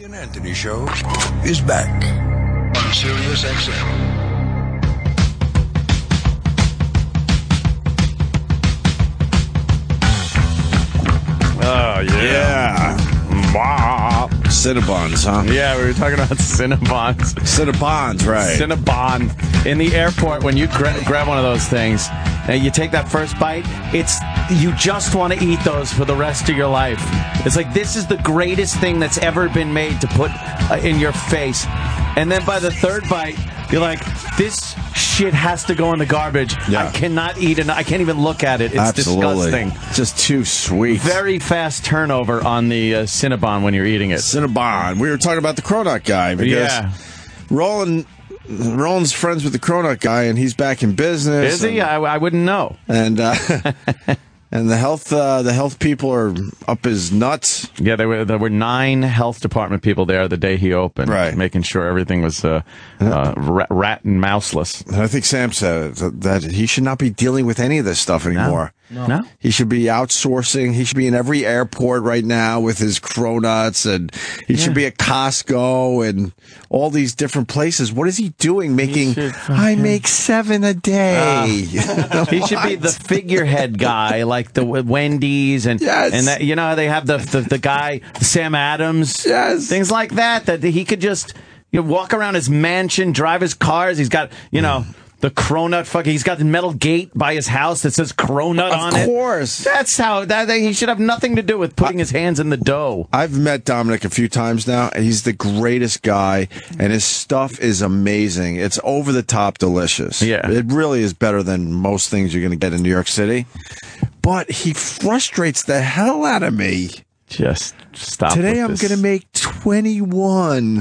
and Anthony Show is back on Sirius XM. Oh, yeah. Cinnabons, huh? Yeah, we were talking about Cinnabons. Cinnabons, right. Cinnabon. In the airport, when you grab one of those things, and you take that first bite, you just want to eat those for the rest of your life. It's like, this is the greatest thing that's ever been made to put in your face. And then by the third bite, you're like, this shit has to go in the garbage. Yeah. I cannot eat it. I can't even look at it. It's Absolutely. disgusting. Just too sweet. Very fast turnover on the Cinnabon when you're eating it. Cinnabon. We were talking about the Cronut guy because Roland's friends with the Cronut guy, and he's back in business. Is he? I wouldn't know. And and the health people are up his nuts. Yeah, there were 9 health department people there the day he opened, right, making sure everything was rat and mouseless. And I think Sam said that he should not be dealing with any of this stuff anymore. No. He should be outsourcing. He should be in every airport right now with his Cronuts, and he should be at Costco and all these different places. What is he doing? I make 7 a day. He should be the figurehead guy, like the Wendy's and that, you know, they have the guy Sam Adams, things like that. That he could just walk around his mansion, drive his cars. He's got the Cronut he's got the metal gate by his house that says Cronut on it. Of course. That's how he should have nothing to do with putting his hands in the dough. I've met Dominic a few times now, and he's the greatest guy, and his stuff is amazing. It's over the top delicious. Yeah. It really is better than most things you're going to get in New York City. But he frustrates the hell out of me. Just stop. Today I'm going to make 21.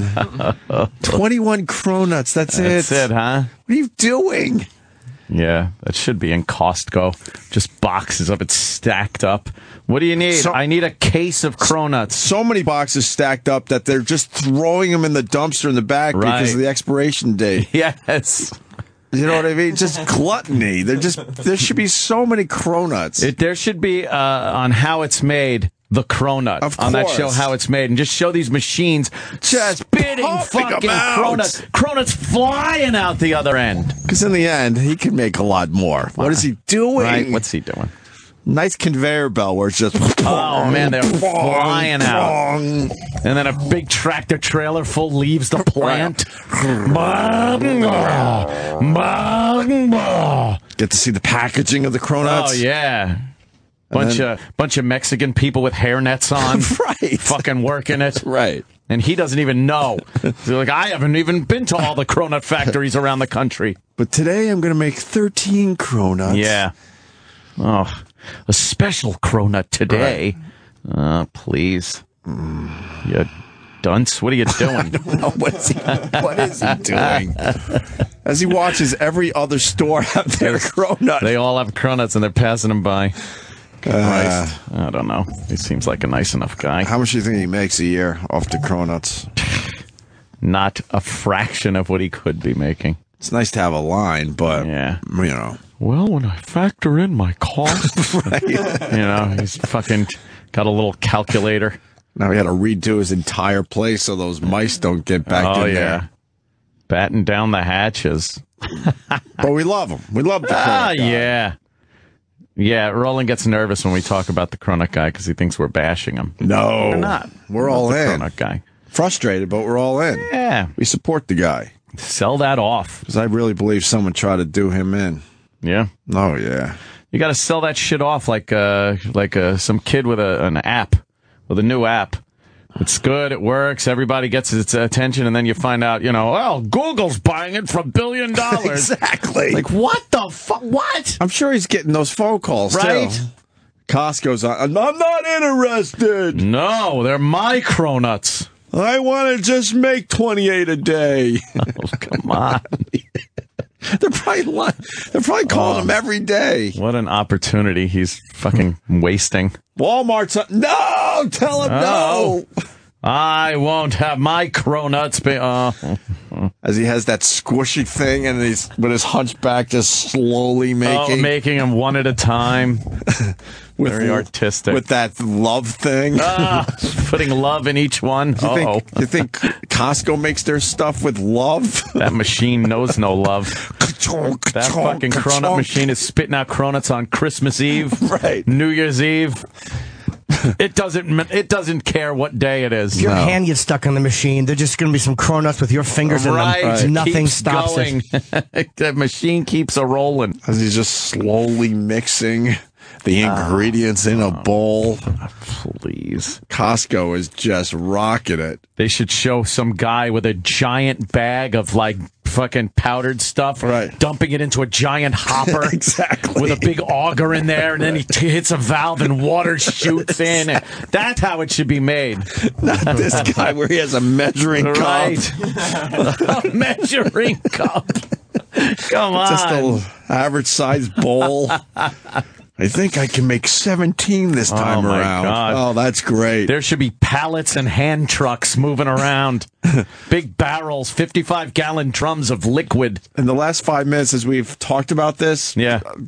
21 Cronuts. That's it. That's it, huh? What are you doing? Yeah, that should be in Costco. Just boxes of it stacked up. What do you need? I need a case of Cronuts. So many boxes stacked up that they're just throwing them in the dumpster in the back because of the expiration date. Yes. You know what I mean? Just gluttony. There should be so many Cronuts. There should be on How It's Made, the Cronut on that show, How It's Made, and just show these machines just spitting fucking Cronuts flying out the other end. Because in the end, he can make a lot more. What is he doing? Right? What's he doing? Nice conveyor belt where it's just... Oh, man, they're flying out. And then a big tractor trailer full leaves the plant. Get to see the packaging of the Cronuts. Oh, yeah. Bunch of Mexican people with hairnets on. Right. Fucking working it. Right. And he doesn't even know. They're like, I haven't even been to all the Cronut factories around the country. But today I'm going to make 13 Cronuts. Yeah. Oh, a special Cronut today. Right. Please. You dunce. What are you doing? I don't know. What is he doing? As he watches every other store have their Cronut. They all have Cronuts and they're passing them by. Christ. I don't know. He seems like a nice enough guy. How much do you think he makes a year off the Cronuts? Not a fraction of what he could be making. It's nice to have a line, but, Well, when I factor in my cost, right. He's fucking got a little calculator. Now he had to redo his entire place so those mice don't get back in there. Batten down the hatches. But we love him. We love the Cronut guy. Yeah. Yeah, Roland gets nervous when we talk about the Cronut guy because he thinks we're bashing him. No. We're not. We're all in. Cronut guy. Frustrated, but we're all in. Yeah. We support the guy. Sell that off. Because I really believe someone tried to do him in. Yeah. Oh, yeah. You got to sell that shit off like some kid with an app, with a new app. It's good. It works. Everybody gets its attention, and then you find out, well, Google's buying it for $1 billion. Exactly. Like, what the fuck? What? I'm sure he's getting those phone calls, right? Too. Costco's on. I'm not interested. No, they're my Cronuts. I want to just make 28 a day. Oh, come on. They're probably calling him every day. What an opportunity he's fucking wasting. Walmart's no, tell him no. I won't have my Cronuts be. as he has that squishy thing, and he's with his hunchback just slowly making them one at a time. Very artistic. With that love thing. Putting love in each one. You think Costco makes their stuff with love? That machine knows no love. That fucking cronut machine is spitting out cronuts on Christmas Eve, right? New Year's Eve. It doesn't care what day it is. If your hand gets stuck on the machine, there's just going to be some cronuts with your fingers in them. Right. Nothing stops going. it. The machine keeps a rolling. As he's just slowly mixing the ingredients in a bowl. Please. Costco is just rocking it. They should show some guy with a giant bag of like fucking powdered stuff, right, dumping it into a giant hopper. Exactly. With a big auger in there, and then he hits a valve and water shoots in. That's how it should be made. Not this guy where he has a measuring cup. Right. A measuring cup. Come on. Just an average sized bowl. I think I can make 17 this time around. God. Oh, that's great. There should be pallets and hand trucks moving around. Big barrels, 55-gallon drums of liquid. In the last 5 minutes, as we've talked about this,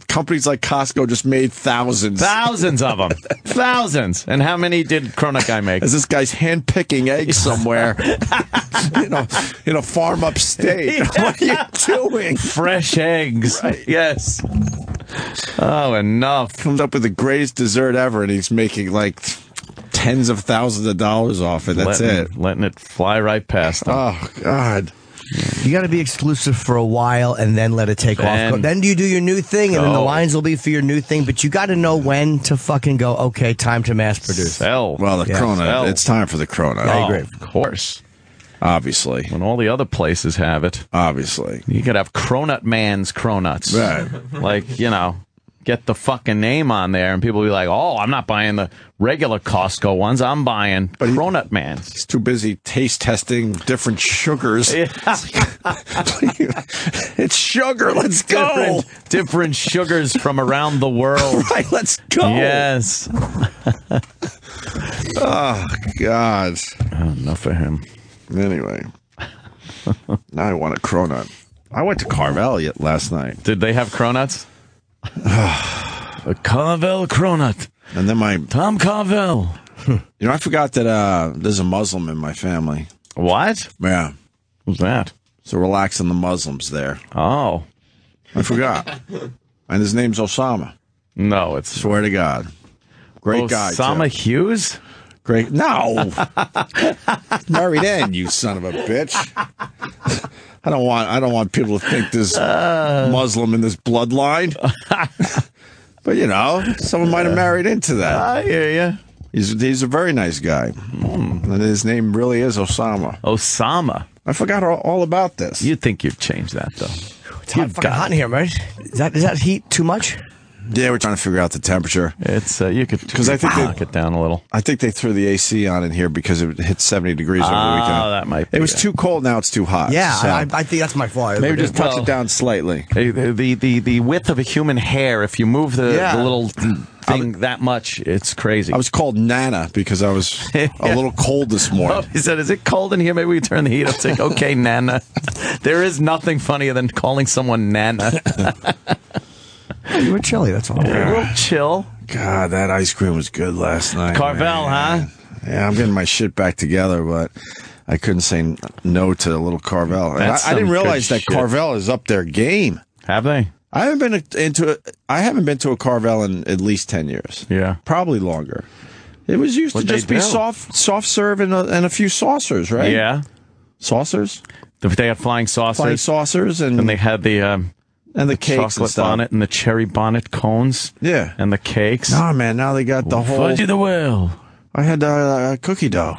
companies like Costco just made thousands. Thousands of them. Thousands. And how many did Cronut Guy make? As this guy's hand-picking eggs somewhere in a farm upstate. What are you doing? Fresh eggs. Right. Yes. Oh, enough. Comes up with the greatest dessert ever, and he's making like tens of thousands of dollars off it. That's letting it fly right past him. Oh, God. You got to be exclusive for a while and then let it take off. Then you do your new thing, and then the lines will be for your new thing. But you got to know when to fucking go, okay, time to mass produce. Sell. Well, the cronut. It's time for the cronut. I agree. Of course. Obviously. When all the other places have it. Obviously. You could have Cronut Man's Cronuts. Right. Like, get the fucking name on there, and people will be like, oh, I'm not buying the regular Costco ones. I'm buying Cronut Man's. He's too busy taste testing different sugars. It's sugar. Let's go. Different sugars from around the world. Right, let's go. Yes. Oh, God. Enough of him. Anyway. Now I want a cronut. I went to Carvel last night. Did they have cronuts? A Carvel cronut. And then Tom Carvel. I forgot that there's a Muslim in my family. What? Yeah. Who's that? So relaxing the Muslims there. Oh. I forgot. And his name's Osama. No, it's... Swear to God. Great guy, Osama Hughes? Great. No. Married in, you son of a bitch. I don't want people to think there's Muslim in this bloodline. But someone might have married into that. I hear you. He's a very nice guy. And his name really is Osama. Osama. I forgot all about this. You'd think you'd change that, though. It's fucking hot in here, right? Is that heat too much? Yeah, we're trying to figure out the temperature. It's you could knock it down a little. I think they threw the AC on in here because it hit 70 degrees over the weekend. Oh, that might be. It was too cold. Now it's too hot. Yeah, so I think that's my fault. Maybe just touch it down slightly. The width of a human hair, if you move the little thing that much, it's crazy. I was called Nana because I was a little cold this morning. He said, "Is it cold in here? Maybe we turn the heat up." It's like, okay, Nana. There is nothing funnier than calling someone Nana. You were chilly, that's all. Yeah, real chill. God, that ice cream was good last night. Carvel, huh? Yeah, I'm getting my shit back together, but I couldn't say no to a little Carvel. I didn't realize that Carvel is up their game. Have they? I haven't been to a Carvel in at least 10 years. Yeah, probably longer. It was used to just be soft serve and a few saucers, right? Yeah, saucers. They had flying saucers, and they had the. And the cakes chocolate and stuff. Bonnet and the cherry bonnet cones. Yeah. And the cakes. Oh, man, now they got the whole... Fudgy the Whale. I had cookie dough.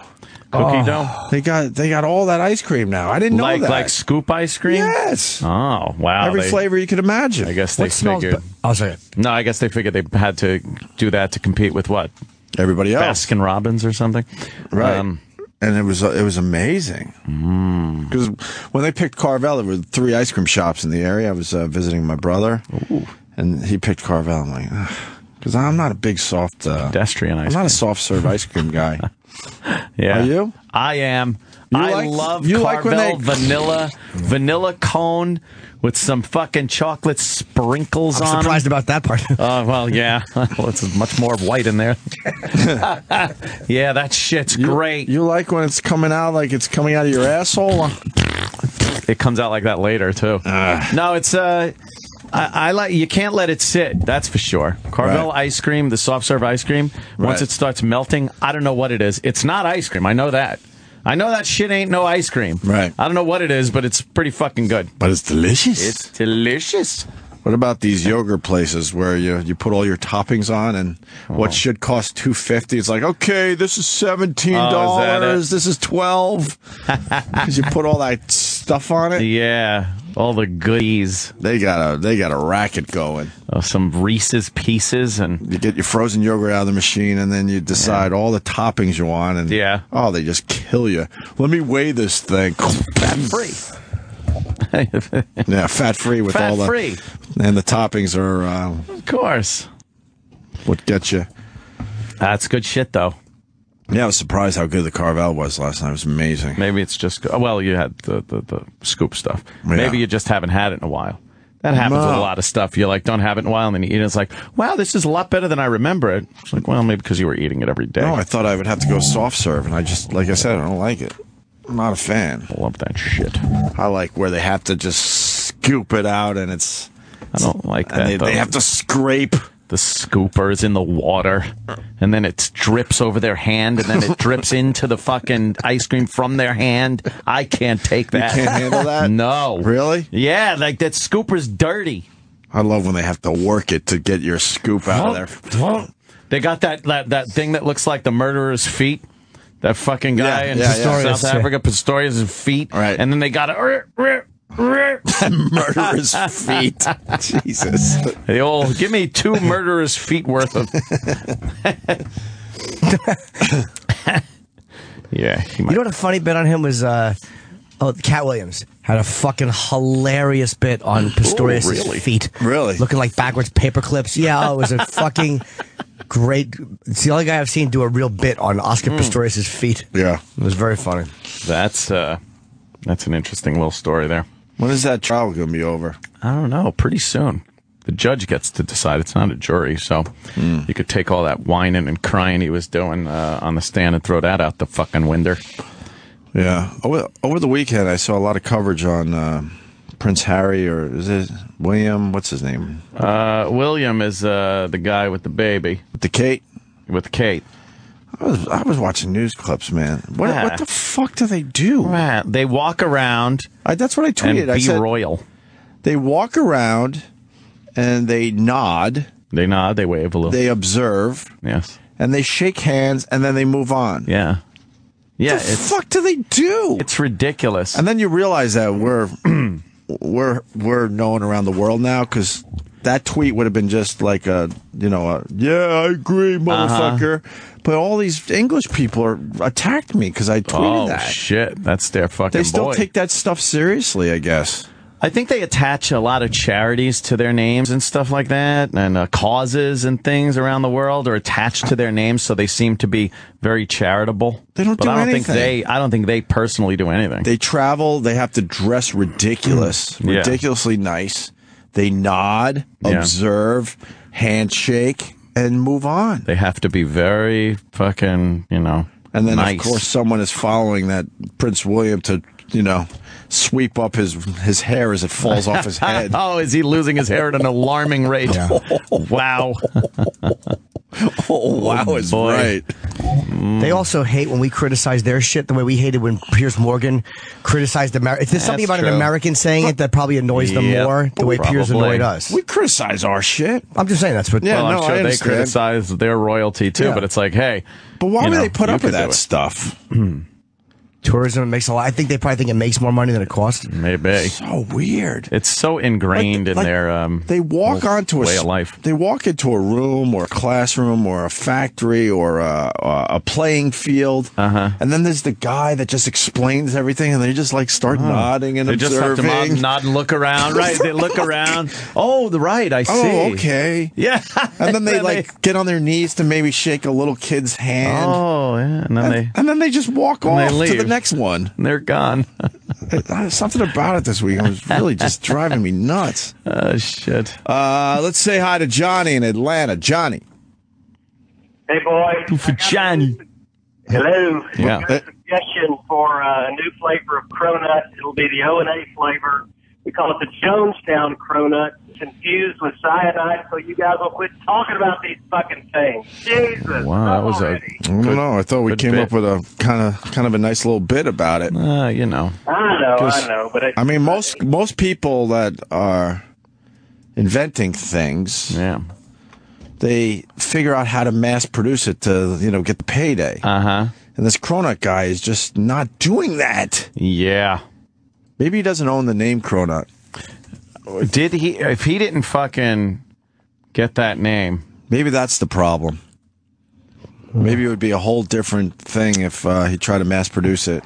Cookie dough? They got all that ice cream now. I didn't know that. Like scoop ice cream? Yes. Oh, wow. Every flavor you could imagine. I guess they figured... I'll say it. No, I guess they figured they had to do that to compete with what? Everybody else. Baskin Robbins or something? Right. And it was amazing. Because when they picked Carvel, there were 3 ice cream shops in the area. I was visiting my brother, and he picked Carvel. I'm like, because I'm not a big soft... pedestrian ice cream. I'm not a soft serve ice cream guy. Yeah. Are you? I am. I love Carvel vanilla cone with some fucking chocolate sprinkles on I'm surprised about that part. Well, yeah. Well, it's much more white in there. Yeah, that shit's great. You like when it's coming out like it's coming out of your asshole? It comes out like that later, too. No, it's... I like. You can't let it sit. That's for sure. Carvel ice cream, the soft serve ice cream. Once it starts melting, I don't know what it is. It's not ice cream. I know that. I know that shit ain't no ice cream. Right. I don't know what it is, but it's pretty fucking good. But it's delicious. It's delicious. What about these yogurt places where you put all your toppings on and what should cost $2.50? It's like, okay, this is $17. This is $12 because you put all that stuff on it. Yeah, all the goodies. They got a racket going. Some Reese's Pieces, and you get your frozen yogurt out of the machine, and then you decide all the toppings you want, and they just kill you. Let me weigh this thing. Fat free. Yeah, fat free with all the free. And the toppings are of course what gets you. That's good shit, though. Yeah, I was surprised how good the Carvel was last night. It was amazing. Maybe it's just you had the scoop stuff. Yeah. Maybe you just haven't had it in a while. That happens with a lot of stuff. You don't have it in a while, and then you eat it. It's like, wow, this is a lot better than I remember it. It's like, well, maybe because you were eating it every day. No, I thought I would have to go soft serve, and I just, like I said, I don't like it. I'm not a fan. I love that shit. I like where they have to just scoop it out, and it's... I don't like that, they have to scrape. The scooper is in the water, and then it drips over their hand, and then it drips into the fucking ice cream from their hand. I can't take that. You can't handle that? No. Really? Yeah, like that scooper's dirty. I love when they have to work it to get your scoop out of there. They got that thing that looks like the murderer's feet. That fucking guy in South Africa, Pistorius' feet. Right. And then they got it. Murderer's feet. Jesus. They all give me 2 murderer's feet worth of. Yeah. You know what a funny bit on him was? Cat Williams had a fucking hilarious bit on Pistorius' feet. Really? Looking like backwards paper clips. Yeah, it was a fucking great. It's the only guy I've seen do a real bit on Oscar Pistorius' feet. Yeah. It was very funny. That's an interesting little story there. When is that trial going to be over? I don't know. Pretty soon. The judge gets to decide. It's not a jury, so you could take all that whining and crying he was doing on the stand and throw that out the fucking window. Yeah. Over the weekend, I saw a lot of coverage on Prince Harry, or is it William? What's his name? William is the guy with the baby. With the Kate? With Kate. I was watching news clips, man. What the fuck do they do? They walk around. That's what I tweeted. And I said, royal. They walk around and they nod. They nod. They wave a little. They observe. Yes. And they shake hands and then they move on. Yeah. Yeah. What the fuck do they do? It's ridiculous. And then you realize that we're known around the world now because that tweet would have been just like yeah, I agree, motherfucker. But all these English people attacked me because I tweeted that. Oh, shit. That's their fucking They still take that stuff seriously, I guess. I think they attach a lot of charities to their names and stuff like that, and causes and things around the world are attached to their names, so they seem to be very charitable. They don't do anything. I don't think they personally do anything. They travel. They have to dress ridiculously nice. They nod, observe, handshake, and move on. They have to be very fucking, And then, nice. Of course, someone is following that Prince William to, sweep up his hair as it falls off his head. Oh, is he losing his hair at an alarming rate? Yeah. Wow. Wow is right. They also hate when we criticize their shit the way we hated when Piers Morgan criticized America. If there's something about an American saying it that probably annoys them more, the way Piers annoyed us. We criticize our shit. I'm just saying that's what. Yeah, I'm sure they criticize their royalty too, but it's like, hey. But why would they put up with that stuff? Tourism makes a lot. I think they probably think it makes more money than it costs. Maybe. So weird. It's so ingrained in their they walk onto way of life. They walk into a room or a classroom or a factory or a playing field, and then there's the guy that just explains everything, and they just start nodding and they observing. Just have to nod and look around. Right? They look around. Oh, I see. Oh, okay. Yeah. And then they get on their knees to maybe shake a little kid's hand. Oh. Oh, yeah. And then they just walk off to the next one. And they're gone. Something about it this week was really just driving me nuts. Oh, shit. Let's say hi to Johnny in Atlanta. Johnny. Hey, boy. For Johnny. Hello. Yeah. I've got a suggestion for a new flavor of cronut. It'll be the O&A flavor. We call it the Jonestown cronut. It's infused with cyanide, so you guys will quit talking about these fucking things. Jesus. Wow, that was I don't know. I thought we came up with a kind of a nice little bit about it. You know. I know. But I mean, most people that are inventing things, they figure out how to mass produce it to, get the payday. Uh-huh. And this cronut guy is just not doing that. Yeah. Maybe he doesn't own the name cronut. Did he? If he didn't fucking get that name, maybe that's the problem. Maybe it would be a whole different thing if he tried to mass produce it.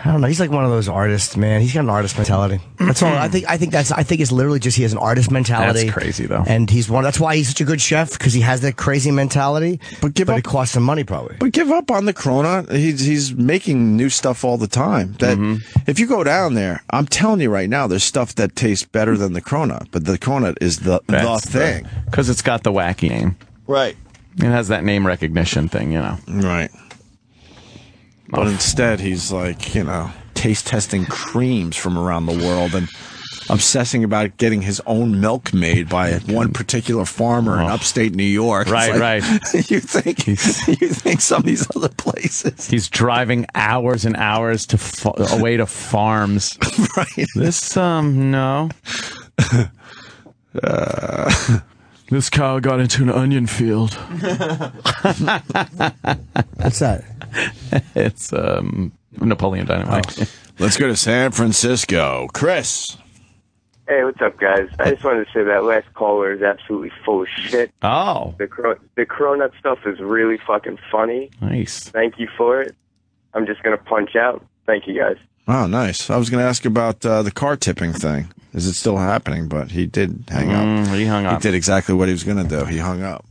I don't know. He's like one of those artists, man. He's got an artist mentality. That's all. I think it's literally just he has an artist mentality. That's crazy though. And that's why he's such a good chef, because he has that crazy mentality. But it costs him money probably. But give up on the cronut. He's making new stuff all the time. That if you go down there, I'm telling you right now, there's stuff that tastes better than the cronut. But the cronut is the thing because it's got the wacky name. Right. It has that name recognition thing, Right. But instead, he's like, taste testing creams from around the world and obsessing about getting his own milk made by one particular farmer in upstate New York. Right. You think some of these other places? He's driving hours and hours away to farms. Right. This no. This cow got into an onion field. What's that? It's Napoleon Dynamite. Let's go to San Francisco. Chris. Hey, what's up, guys? I just wanted to say that last caller is absolutely full of shit. Oh. The cronut stuff is really fucking funny. Nice. Thank you for it. I'm just going to punch out. Thank you, guys. Oh, nice. I was going to ask about the car tipping thing. Is it still happening? But he did hang up. He hung up. He did exactly what he was going to do. He hung up.